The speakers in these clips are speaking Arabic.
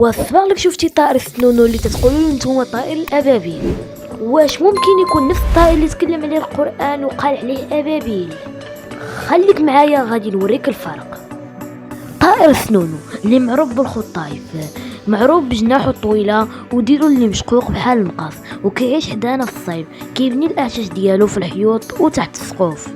وسبق لك شفتي طائر السنونو اللي تتقولوا نتوما طائر الابابيل؟ واش ممكن يكون نفس الطائر اللي تكلم عليه القرآن وقال عليه ابابيل؟ خليك معايا غادي نوريك الفرق. طائر السنونو اللي معروف بالخطايف، معروف بجناحه الطويله وديلو اللي مشقوق بحال المقص، وكيعيش حدانا في الصيف، كيبني الاعشاش ديالو في الحيوط وتحت السقوف.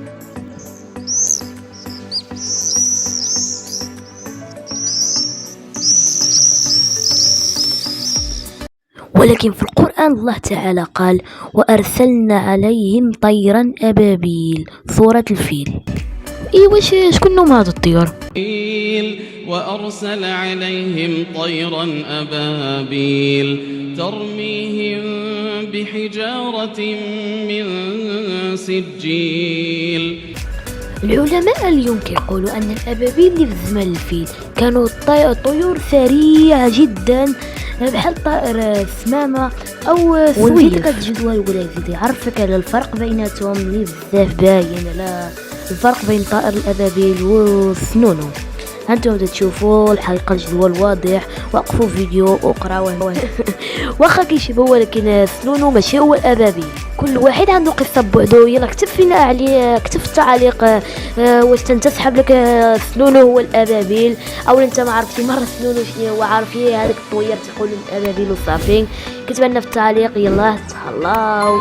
ولكن في القرآن الله تعالى قال: وأرسلنا عليهم طيرا أبابيل، سورة الفيل. واش شكون هما هاد الطيور؟ وأرسل عليهم طيرا أبابيل ترميهم بحجارة من سجيل. العلماء اليوم كيقولوا أن الأبابيل اللي في زمان الفيل كانوا طيور سريعة جدا بحال طائر السمامة أو سويف. الجدول ولا يزيد يعرفك على الفرق بيناتهم اللي بزاف باين على الفرق بين طائر الأبابيل والسنونو. هانتوما تشوفوا الحقيقة الجدول واضح، وقفوا فيديو وقراوه. واخا كيشبهوا ولكن السنونو ماشي هو الأبابيل، كل واحد عنده قصة بوحدو. يلا كتب فينا عليه، كتب في التعليق واش انت تسحب لك السنونو هو الأبابيل، او انت ما عرفتي مره السنونو شنو هو، عارفيه هذاك الطوير تقول الأبابيل وصافي. كتب لنا في التعليق. يلا تهلاو.